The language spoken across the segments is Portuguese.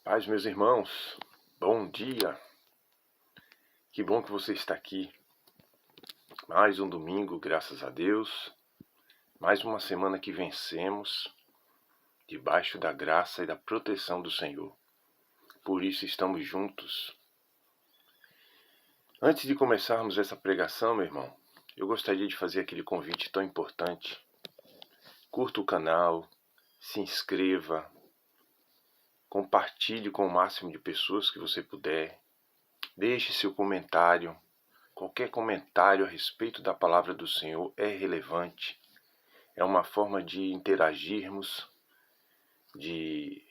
Paz, meus irmãos, bom dia, que bom que você está aqui. Mais um domingo, graças a Deus, mais uma semana que vencemos, debaixo da graça e da proteção do Senhor. Por isso estamos juntos. Antes de começarmos essa pregação, meu irmão, eu gostaria de fazer aquele convite tão importante. Curta o canal, se inscreva, compartilhe com o máximo de pessoas que você puder, deixe seu comentário. Qualquer comentário a respeito da palavra do Senhor é relevante. É uma forma de interagirmos, de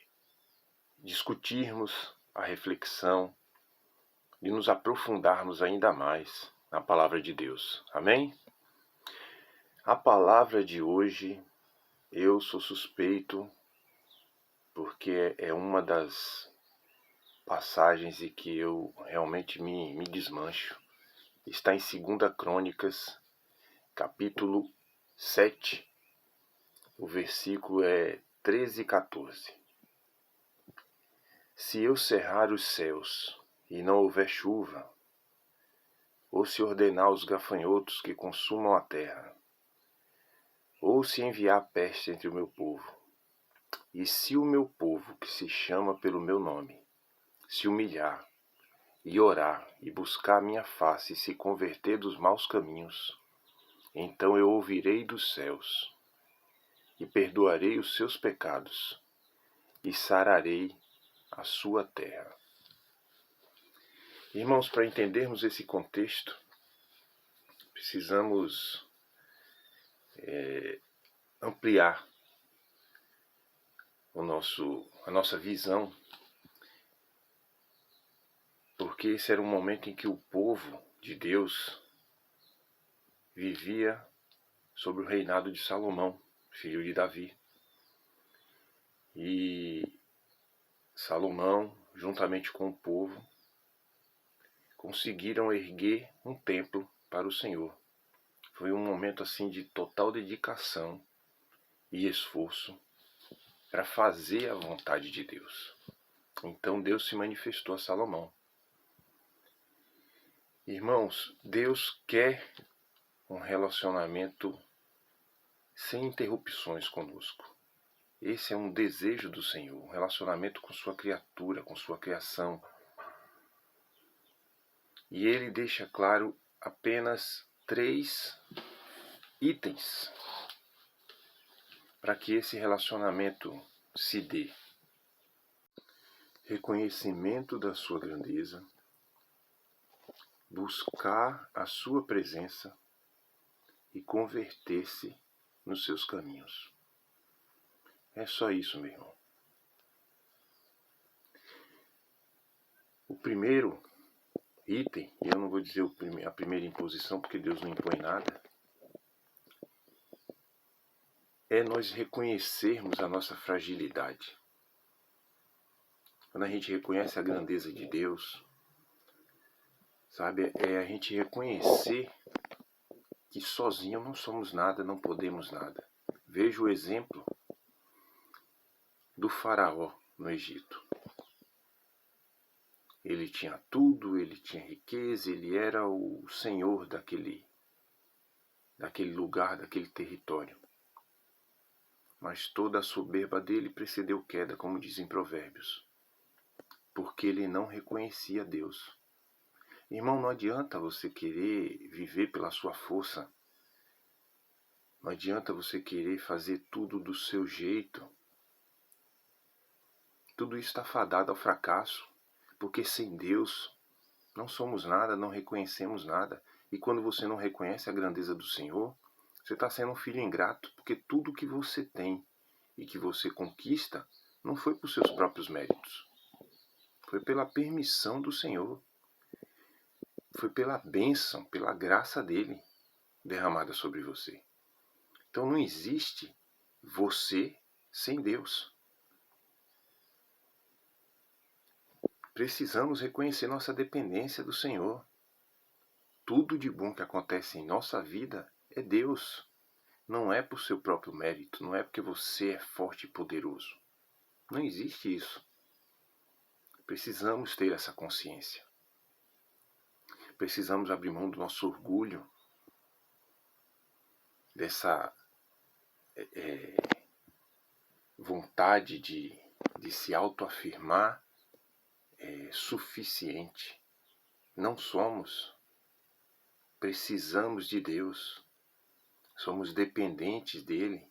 discutirmos a reflexão, de nos aprofundarmos ainda mais na palavra de Deus. Amém? A palavra de hoje, eu sou suspeito, porque é uma das passagens em que eu realmente me desmancho. Está em 2 Crônicas, capítulo 7, o versículo é 13 e 14. Se eu cerrar os céus e não houver chuva, ou se ordenar os gafanhotos que consumam a terra, ou se enviar peste entre o meu povo, e se o meu povo, que se chama pelo meu nome, se humilhar, e orar, e buscar a minha face, e se converter dos maus caminhos, então eu ouvirei dos céus, e perdoarei os seus pecados, e sararei a sua terra. Irmãos, para entendermos esse contexto, precisamos ampliar a nossa visão, porque esse era um momento em que o povo de Deus vivia sob o reinado de Salomão, filho de Davi. E Salomão, juntamente com o povo, conseguiram erguer um templo para o Senhor. Foi um momento assim de total dedicação e esforço para fazer a vontade de Deus. Então Deus se manifestou a Salomão. Irmãos, Deus quer um relacionamento sem interrupções conosco. Esse é um desejo do Senhor, um relacionamento com sua criatura, com sua criação. E ele deixa claro apenas 3 itens para que esse relacionamento se dê: reconhecimento da sua grandeza, buscar a sua presença e converter-se nos seus caminhos. É só isso, meu irmão. O primeiro item, e eu não vou dizer a primeira imposição, porque Deus não impõe nada, é nós reconhecermos a nossa fragilidade. Quando a gente reconhece a grandeza de Deus, sabe, é a gente reconhecer que sozinho não somos nada, não podemos nada. Veja o exemplo do faraó no Egito. Ele tinha tudo, ele tinha riqueza, ele era o senhor daquele lugar, daquele território. Mas toda a soberba dele precedeu queda, como dizem Provérbios, porque ele não reconhecia Deus. Irmão, não adianta você querer viver pela sua força. Não adianta você querer fazer tudo do seu jeito. Tudo isso está fadado ao fracasso, porque sem Deus não somos nada, não reconhecemos nada. E quando você não reconhece a grandeza do Senhor, você está sendo um filho ingrato, porque tudo que você tem e que você conquista não foi por seus próprios méritos. Foi pela permissão do Senhor. Foi pela bênção, pela graça dele derramada sobre você. Então não existe você sem Deus. Precisamos reconhecer nossa dependência do Senhor. Tudo de bom que acontece em nossa vida é Deus. Não é por seu próprio mérito, não é porque você é forte e poderoso. Não existe isso. Precisamos ter essa consciência. Precisamos abrir mão do nosso orgulho, dessa vontade de se autoafirmar suficiente. Não somos. Precisamos de Deus. Somos dependentes dele.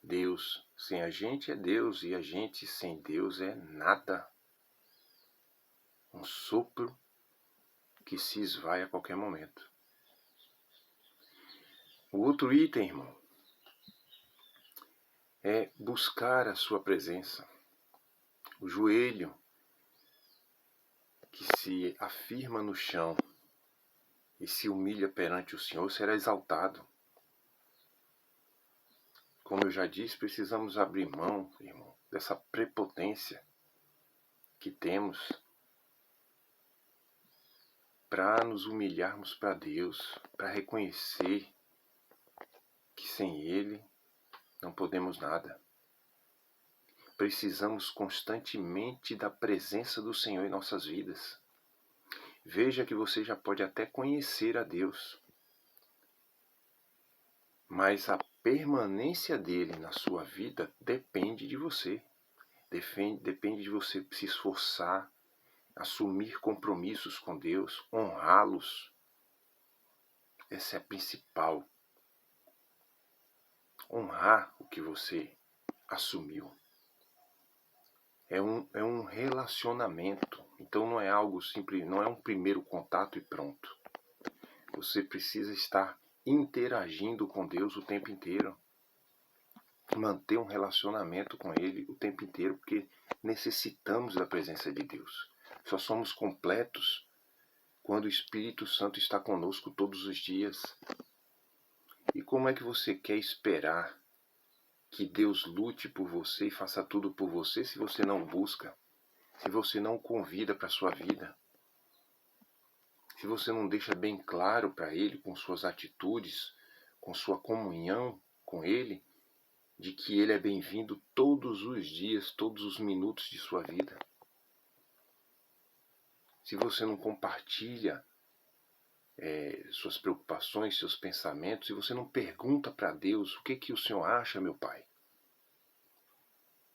Deus sem a gente é Deus e a gente sem Deus é nada. Um sopro que se esvai a qualquer momento. O outro item, irmão, é buscar a sua presença. O joelho que se afirma no chão e se humilha perante o Senhor será exaltado. Como eu já disse, precisamos abrir mão, irmão, dessa prepotência que temos para nos humilharmos para Deus, para reconhecer que sem Ele não podemos nada. Precisamos constantemente da presença do Senhor em nossas vidas. Veja que você já pode até conhecer a Deus, mas a permanência dele na sua vida depende de você. Depende de você se esforçar, assumir compromissos com Deus, honrá-los. Essa é a principal. Honrar o que você assumiu. É um relacionamento. Então não é algo simples, não é um primeiro contato e pronto. Você precisa estar interagindo com Deus o tempo inteiro. Manter um relacionamento com Ele o tempo inteiro, porque necessitamos da presença de Deus. Só somos completos quando o Espírito Santo está conosco todos os dias. E como é que você quer esperar que Deus lute por você e faça tudo por você se você não busca, se você não o convida para a sua vida? Se você não deixa bem claro para Ele, com suas atitudes, com sua comunhão com Ele, de que Ele é bem-vindo todos os dias, todos os minutos de sua vida. Se você não compartilha suas preocupações, seus pensamentos, se você não pergunta para Deus o que o Senhor acha, meu Pai,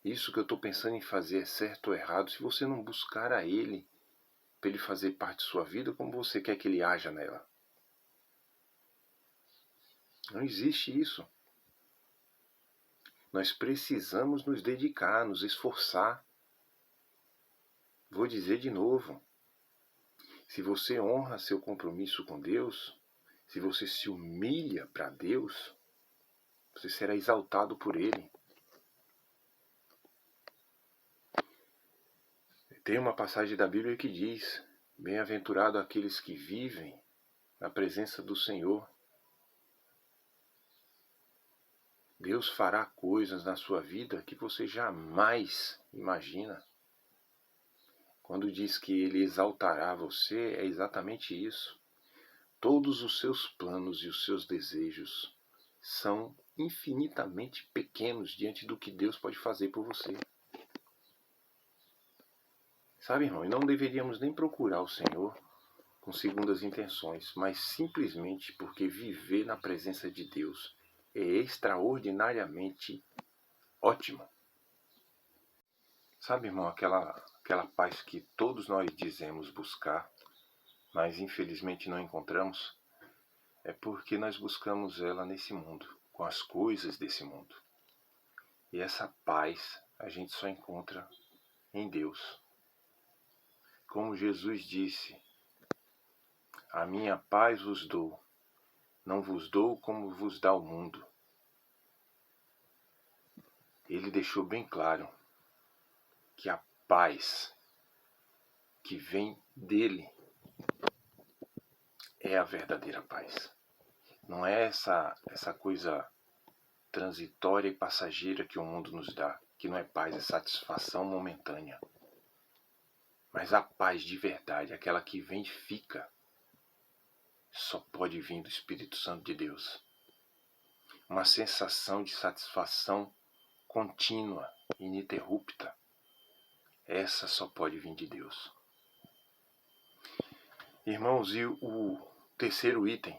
isso que eu estou pensando em fazer é certo ou errado, se você não buscar a Ele, para Ele fazer parte de sua vida, como você quer que Ele haja nela? Não existe isso. Nós precisamos nos dedicar, nos esforçar. Vou dizer de novo. Se você honra seu compromisso com Deus, se você se humilha para Deus, você será exaltado por Ele. Tem uma passagem da Bíblia que diz: bem-aventurado aqueles que vivem na presença do Senhor. Deus fará coisas na sua vida que você jamais imagina. Quando diz que Ele exaltará você, é exatamente isso. Todos os seus planos e os seus desejos são infinitamente pequenos diante do que Deus pode fazer por você. Sabe, irmão, e não deveríamos nem procurar o Senhor com segundas intenções, mas simplesmente porque viver na presença de Deus é extraordinariamente ótimo. Sabe, irmão, aquela paz que todos nós dizemos buscar, mas infelizmente não encontramos, é porque nós buscamos ela nesse mundo, com as coisas desse mundo. E essa paz a gente só encontra em Deus. Como Jesus disse: a minha paz vos dou, não vos dou como vos dá o mundo. Ele deixou bem claro que a paz que vem dele é a verdadeira paz. Não é essa coisa transitória e passageira que o mundo nos dá, que não é paz, é satisfação momentânea. Mas a paz de verdade, aquela que vem e fica, só pode vir do Espírito Santo de Deus. Uma sensação de satisfação contínua, ininterrupta. essa só pode vir de Deus. Irmãos, e o terceiro item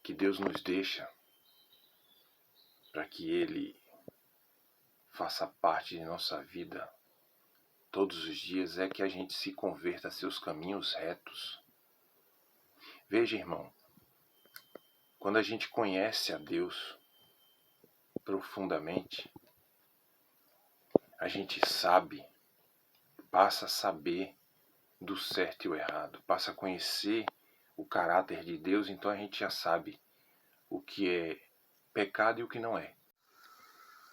que Deus nos deixa para que Ele faça parte de nossa vida todos os dias é que a gente se converta a seus caminhos retos. Veja, irmão, quando a gente conhece a Deus profundamente, a gente sabe, passa a saber do certo e o errado, passa a conhecer o caráter de Deus, então a gente já sabe o que é pecado e o que não é.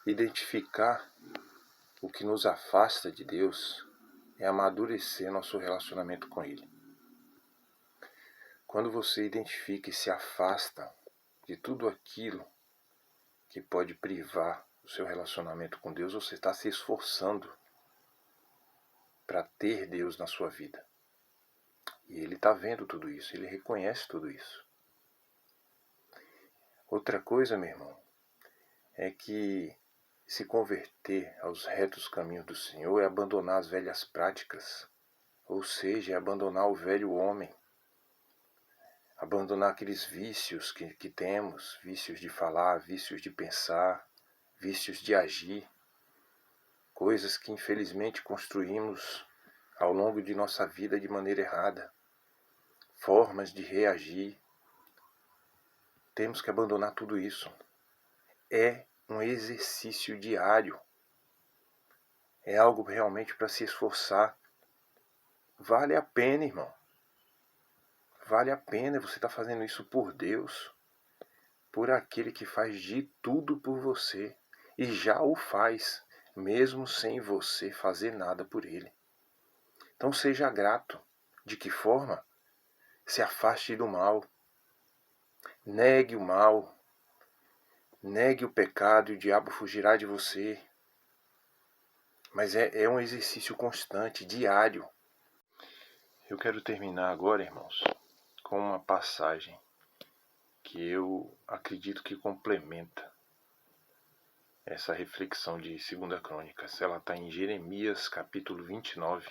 Identificar o que nos afasta de Deus é amadurecer nosso relacionamento com Ele. Quando você identifica e se afasta de tudo aquilo que pode privar o seu relacionamento com Deus, você está se esforçando para ter Deus na sua vida. E Ele está vendo tudo isso, Ele reconhece tudo isso. Outra coisa, meu irmão, é que se converter aos retos caminhos do Senhor é abandonar as velhas práticas, ou seja, é abandonar o velho homem, abandonar aqueles vícios que temos, vícios de falar, vícios de pensar, vícios de agir, coisas que infelizmente construímos ao longo de nossa vida de maneira errada, formas de reagir. Temos que abandonar tudo isso. É um exercício diário. É algo realmente para se esforçar. Vale a pena, irmão. Vale a pena. Você está fazendo isso por Deus, por aquele que faz de tudo por você. E já o faz, mesmo sem você fazer nada por ele. Então seja grato. De que forma? Se afaste do mal. Negue o mal. Negue o pecado e o diabo fugirá de você. Mas é um exercício constante, diário. Eu quero terminar agora, irmãos, com uma passagem que eu acredito que complementa essa reflexão de 2 Crônicas. Ela está em Jeremias capítulo 29,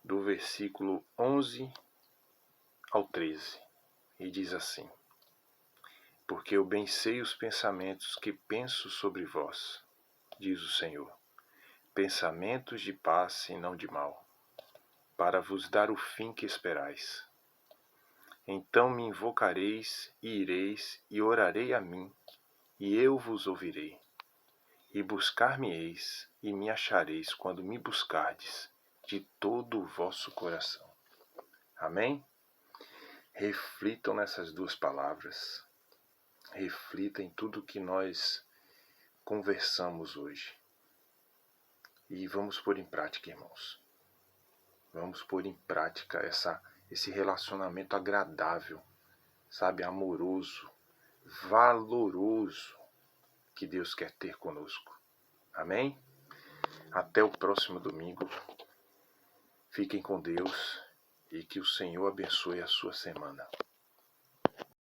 do versículo 11 ao 13. E diz assim: Porque eu bem sei os pensamentos que penso sobre vós, diz o Senhor, pensamentos de paz e não de mal, para vos dar o fim que esperais. Então me invocareis e ireis e orarei a mim, e eu vos ouvirei. E buscar-me-eis e me achareis quando me buscardes de todo o vosso coração. Amém? Reflitam nessas duas palavras. Reflitam em tudo que nós conversamos hoje. E vamos pôr em prática, irmãos. Vamos pôr em prática esse relacionamento agradável, sabe, amoroso, valoroso que Deus quer ter conosco. Amém? Até o próximo domingo. Fiquem com Deus e que o Senhor abençoe a sua semana.